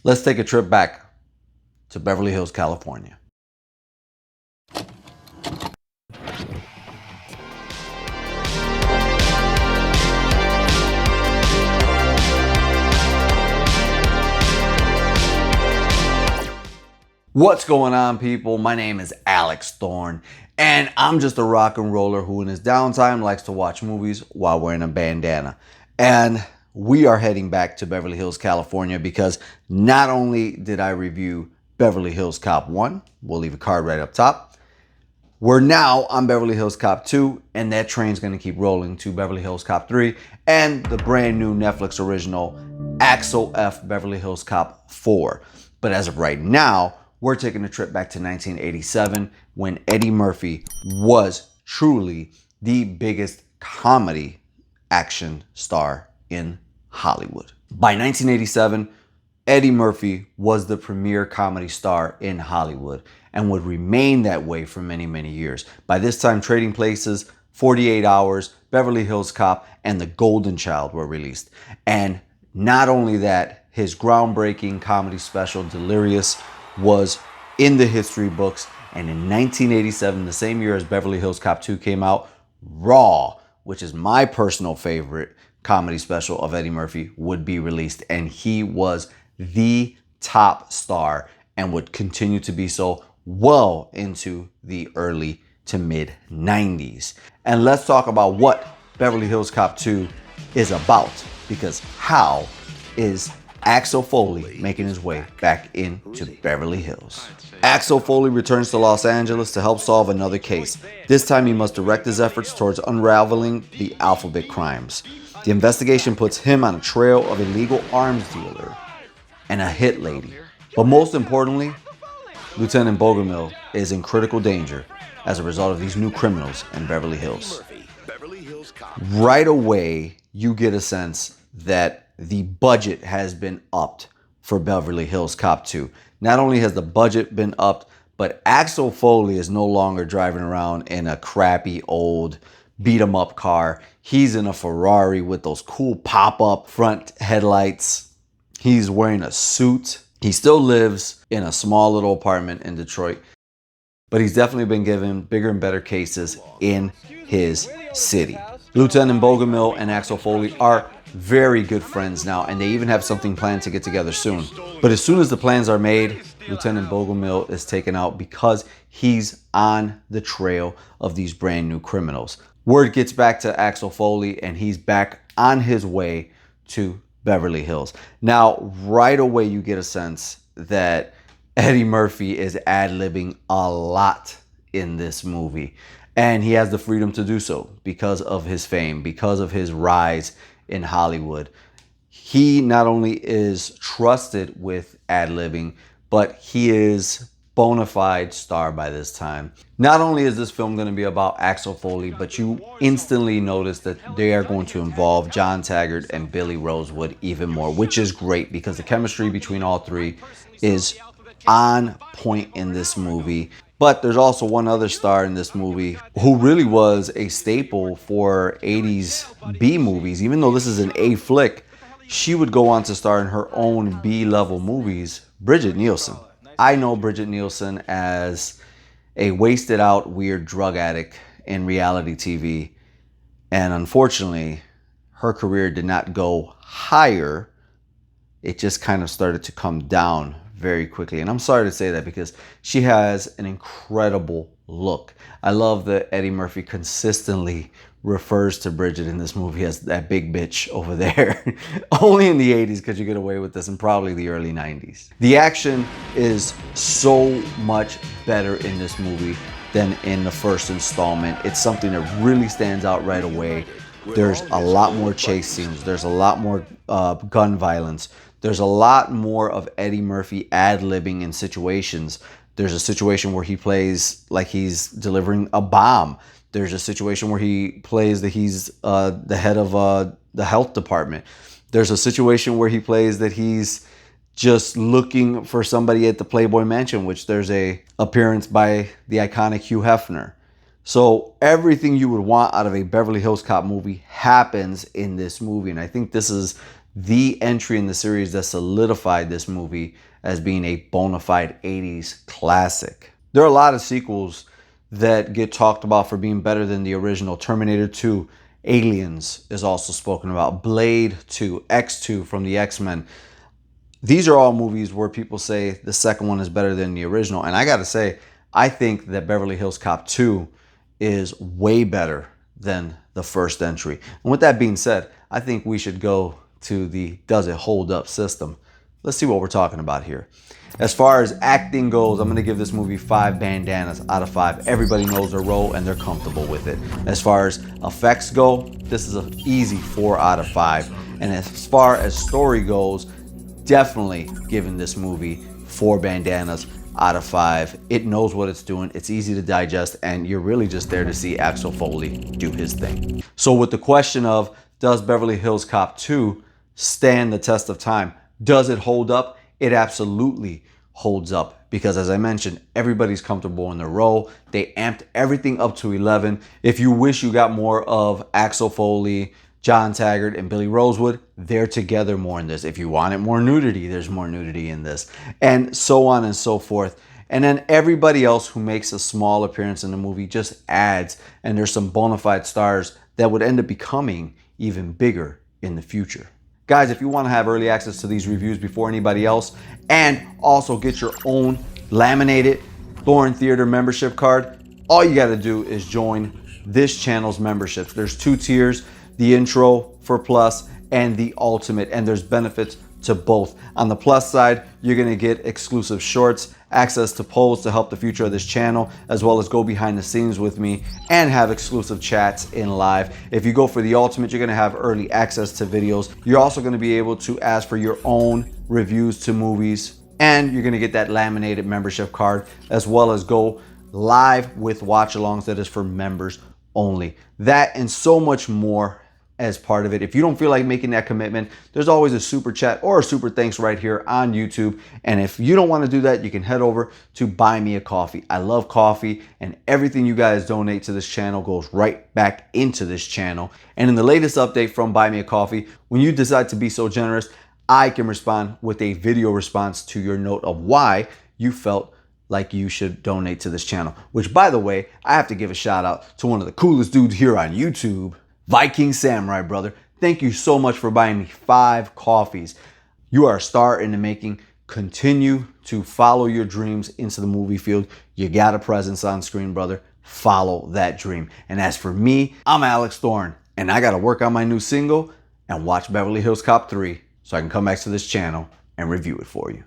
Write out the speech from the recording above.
Let's take a trip back to Beverly Hills, California. What's going on, people? My name is Alex Thorn, and I'm just a rock and roller who in his downtime likes to watch movies while wearing a bandana. And we are heading back to Beverly Hills, California, because not only did I review Beverly Hills Cop 1, we'll leave a card right up top, we're now on Beverly Hills Cop 2, and that train's going to keep rolling to Beverly Hills Cop 3 and the brand new Netflix original Axel F. Beverly Hills Cop 4. But as of right now, we're taking a trip back to 1987 when Eddie Murphy was truly the biggest comedy action star in Hollywood. By 1987, Eddie Murphy was the premier comedy star in Hollywood and would remain that way for many, many years. By this time, Trading Places, 48 Hours, Beverly Hills Cop, and The Golden Child were released. And not only that, his groundbreaking comedy special, Delirious, was in the history books. And in 1987, the same year as Beverly Hills Cop 2 came out, Raw, which is my personal favorite comedy special of Eddie Murphy, would be released. And he was the top star and would continue to be so well into the early to mid 90s. And let's talk about what Beverly Hills Cop 2 is about, because how is Axel Foley making his way back into Beverly Hills? Axel Foley returns to Los Angeles to help solve another case. This time he must direct his efforts towards unraveling the Alphabet crimes. The investigation puts him on a trail of a legal arms dealer and a hit lady. But most importantly, Lieutenant Bogomil is in critical danger as a result of these new criminals in Beverly Hills. Right away, you get a sense that the budget has been upped for Beverly Hills Cop 2. Not only has the budget been upped, but Axel Foley is no longer driving around in a crappy old beat-em-up car. He's in a Ferrari with those cool pop-up front headlights. He's wearing a suit. He still lives in a small little apartment in Detroit, but he's definitely been given bigger and better cases in his city. Lieutenant Bogomil and Axel Foley are very good friends now, and they even have something planned to get together soon. But as soon as the plans are made, Lieutenant Bogomil is taken out because he's on the trail of these brand new criminals. Word gets back to Axel Foley, and he's back on his way to Beverly Hills. Now, right away, you get a sense that Eddie Murphy is ad-libbing a lot in this movie. And he has the freedom to do so because of his fame, because of his rise in Hollywood. He not only is trusted with ad-libbing, but he is bona fide star by this time. Not only is this film going to be about Axel Foley, but you instantly notice that they are going to involve John Taggart and Billy Rosewood even more, which is great because the chemistry between all three is on point in this movie. But there's also one other star in this movie who really was a staple for 80s B movies. Even though this is an A flick, she would go on to star in her own B-level movies, Bridget Nielsen. I know Bridget Nielsen as a wasted out weird drug addict in reality TV. And unfortunately, her career did not go higher. It just kind of started to come down very quickly. And I'm sorry to say that because she has an incredible look. I love that Eddie Murphy consistently refers to Bridget in this movie as that big bitch over there. Only in the 80s could you get away with this, and probably the early 90s. The action is so much better in this movie than in the first installment. It's something that really stands out right away. There's a lot more chase scenes. There's a lot more gun violence. There's a lot more of Eddie Murphy ad-libbing in situations. There's a situation where he plays like he's delivering a bomb. There's a situation where he plays that he's the head of the health department. There's a situation where he plays that he's just looking for somebody at the Playboy Mansion, which there's a appearance by the iconic Hugh Hefner. So everything you would want out of a Beverly Hills Cop movie happens in this movie. And I think this is the entry in the series that solidified this movie as being a bona fide 80s classic. There are a lot of sequels that get talked about for being better than the original. Terminator 2, Aliens is also spoken about, Blade 2, X2 from the X-Men. These are all movies where people say the second one is better than the original. And I gotta say, I think that Beverly Hills Cop 2 is way better than the first entry. And with that being said, I think we should go to the does it hold up system. Let's see what we're talking about here. As far as acting goes, I'm going to give this movie 5 bandanas out of 5. Everybody knows their role and they're comfortable with it. As far as effects go, this is an easy 4 out of 5. And as far as story goes, definitely giving this movie 4 bandanas out of 5. It knows what it's doing. It's easy to digest, and you're really just there to see Axel Foley do his thing. So with the question of, does Beverly Hills Cop 2 stand the test of time? Does it hold up? It absolutely holds up, because as I mentioned, everybody's comfortable in their role. They amped everything up to 11. If you wish you got more of Axel Foley, John Taggart, and Billy Rosewood, they're together more in this. If you wanted more nudity, there's more nudity in this, and so on and so forth. And then everybody else who makes a small appearance in the movie just adds, and there's some bona fide stars that would end up becoming even bigger in the future. Guys, if you want to have early access to these reviews before anybody else, and also get your own laminated Thorn Theater membership card, all you got to do is join this channel's memberships. There's 2 tiers, the intro for plus and the ultimate, and there's benefits to both. On the plus side, you're going to get exclusive shorts, access to polls to help the future of this channel, as well as go behind the scenes with me and have exclusive chats in live. If you go for the ultimate, you're going to have early access to videos. You're also going to be able to ask for your own reviews to movies, and you're going to get that laminated membership card, as well as go live with watch-alongs that is for members only. That and so much more as part of it. If you don't feel like making that commitment, there's always a super chat or a super thanks right here on YouTube. And if you don't want to do that, you can head over to Buy Me a Coffee. I love coffee, and everything you guys donate to this channel goes right back into this channel. And in the latest update from Buy Me a Coffee, when you decide to be so generous, I can respond with a video response to your note of why you felt like you should donate to this channel. Which, by the way, I have to give a shout out to one of the coolest dudes here on YouTube, Viking Samurai, brother. Thank you so much for buying me 5 coffees. You are a star in the making. Continue to follow your dreams into the movie field. You got a presence on screen, brother. Follow that dream. And as for me, I'm Alex Thorn, and I got to work on my new single and watch Beverly Hills Cop 3 so I can come back to this channel and review it for you.